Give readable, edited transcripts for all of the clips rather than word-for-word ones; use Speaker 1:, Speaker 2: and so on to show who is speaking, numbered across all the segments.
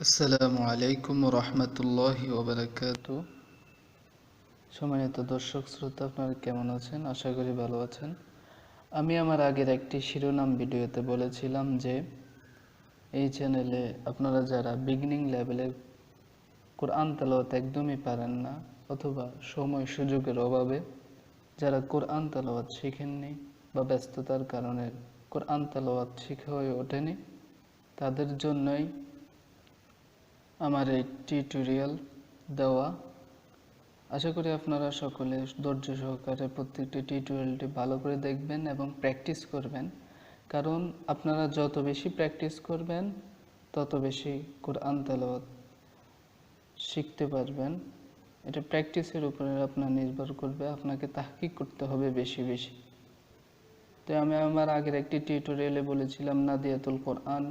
Speaker 1: আসসালামু আলাইকুম রহমতুল্লাহি ওবারাকাতু। সম্মানিত দর্শক শ্রোতা, আপনারা কেমন আছেন? আশা করি ভালো আছেন। আমি আমার আগের একটি শিরোনাম ভিডিওতে বলেছিলাম যে এই চ্যানেলে আপনারা যারা বিগিনিং লেভেলে কোরআন তেলাওয়াত একদমই পারেন না, অথবা সময় সুযোগের অভাবে যারা কোরআন তেলাওয়াত শিখেননি বা ব্যস্ততার কারণে কোরআন তেলাওয়াত শিখা হয়ে ওঠেনি, তাদের জন্যই আমার এই টিউটোরিয়াল দেওয়া। আশা করি আপনারা সকলে ধৈর্য সহকারে প্রত্যেকটি টিউটোরিয়ালটি ভালো করে দেখবেন এবং প্র্যাকটিস করবেন, কারণ আপনারা যত বেশি প্র্যাকটিস করবেন তত বেশি কোরআন তেলাওয়াত শিখতে পারবেন। এটা প্র্যাকটিসের উপরে আপনার নির্ভর করবে, আপনাকে তাহকিক করতে হবে বেশি বেশি। তো আমি আমার আগের একটি টিউটোরিয়ালে বলেছিলাম নাদিয়াতুল কোরআন,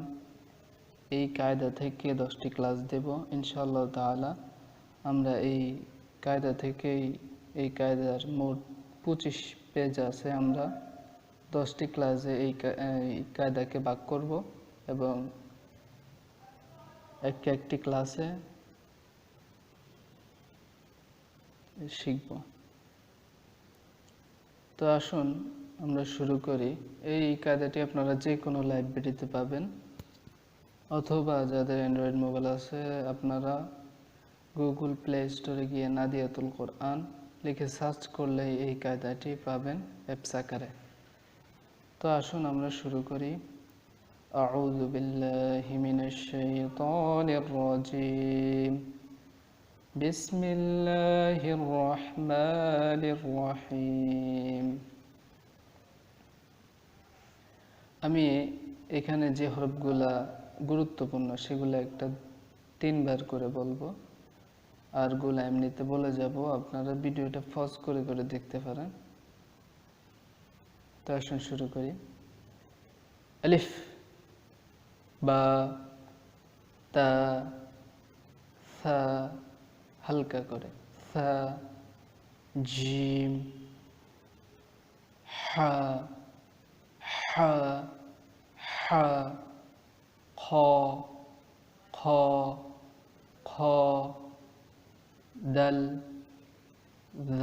Speaker 1: এই কায়দা থেকে 10টি ক্লাস দেব ইনশাআল্লাহ তাআলা। আমরা এই কায়দা থেকেই, এই কায়দার মোট 25 পেজ আছে, আমরা 10টি ক্লাসে এই কায়দাকে ভাগ করব এবং একটি ক্লাসে শিখব। তো আসুন আমরা শুরু করি। এই কায়দাটি আপনারা যে কোনো লাইব্রেরিতে পাবেন, অথবা যাদের অ্যান্ড্রয়েড মোবাইল আছে আপনারা গুগল প্লে স্টোরে গিয়ে নাদিয়াতুল কোরআন লিখে সার্চ করলে এই কায়দাটি পাবেন অ্যাপস আকারে। তো আসুন আমরা শুরু করি। আউযু বিল্লাহি মিনাশ শাইতানির রাজীম। বিসমিল্লাহির রহমানির রহিম। আমি এখানে যে হরফগুলা গুরুত্বপূর্ণ সেগুলো একটা 3 বার করে বলবো, আর গুলা এমনিতে বলে যাব, আপনারা ভিডিওটা পজ করে করে দেখতে পারেন। তো আসুন শুরু করি। আলিফ, বা, তা, সা, হালকা করে, সা, জিম, হা, হা, হা, খ, খ, খ, দাল,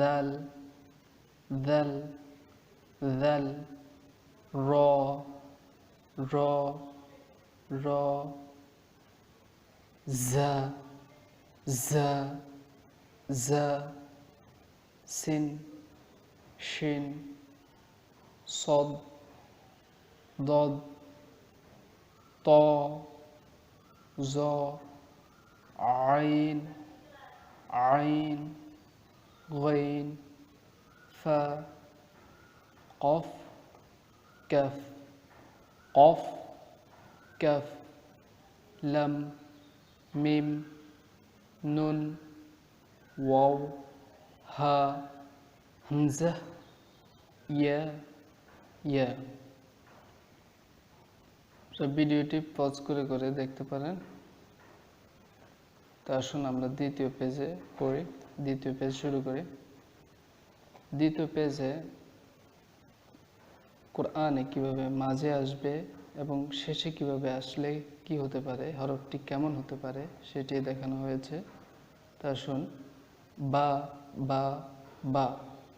Speaker 1: দাল, দাল, দাল, র, র, র, জা, জা, জা, সিন, শিন, صاد ضاد طا ظا عين عين غين فا قاف كاف قاف كاف لام ميم نون واو ها همزة يا ইয়া। সব ভিডিওটি পজ করে করে দেখতে পারেন। তো আসুন আমরা দ্বিতীয় পেজে পড়ি, দ্বিতীয় পেজ শুরু করি। দ্বিতীয় পেজে কোরআনে কিভাবে মাঝে আসবে এবং শেষে কিভাবে আসলে কি হতে পারে, হরফটি কেমন হতে পারে সেটি দেখানো হয়েছে। তা আসুন, বা, বা, বা,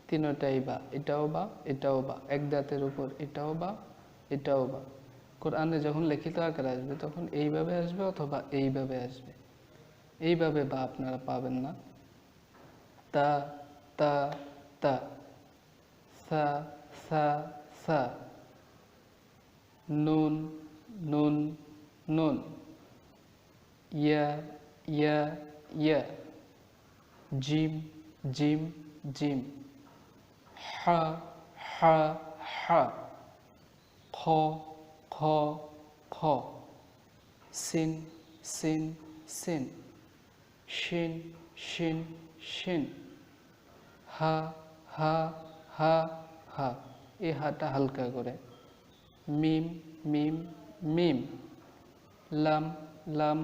Speaker 1: তিনটাই বা, এটাও বা, এটাও বা, এক দাঁতের উপর এটাও বা, এটাও বা। কোরআনে যখন লিখিত আকারে আসবে তখন এইভাবে আসবে অথবা এইভাবে আসবে। এইভাবে বা আপনারা পাবেন না। তা, তা, তা, সা, সা, সা, নুন, নুন, নুন, ইয়া, ইয়া, ইয়া, জিম, জিম, জিম, হা, হা, হা, খ, খ, খ, সিন, সিন, সিন, শিন, শিন, শিন, হা, হা, হা, হা, এই হাটা হালকা করে, মিম, মিম, মিম, লাম, লাম,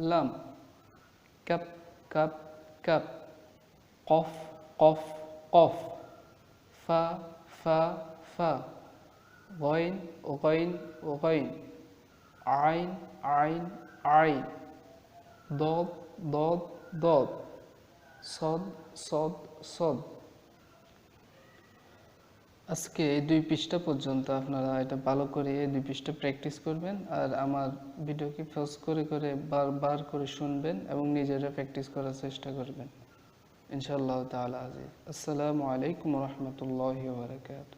Speaker 1: লাম, কাপ, কাপ, কাপ, কফ, কফ, কফ, ফা, ফা, ফা, গইন, গইন, গইন, আইন, আইন, আইন, দদ দদ দদ, সদ সদ সদ। আজকে এই 2 পৃষ্ঠা পর্যন্ত আপনারা এটা ভালো করে এই 2 পৃষ্ঠা প্র্যাকটিস করবেন, আর আমার ভিডিওকে পজ করে করে বারবার করে শুনবেন এবং নিজেরা প্র্যাকটিস করার চেষ্টা করবেন ইনশাআল্লাহ তাআলা আজিজ। আসসালামু আলাইকুম ওয়া রাহমাতুল্লাহি ওয়া বারাকাতুহু।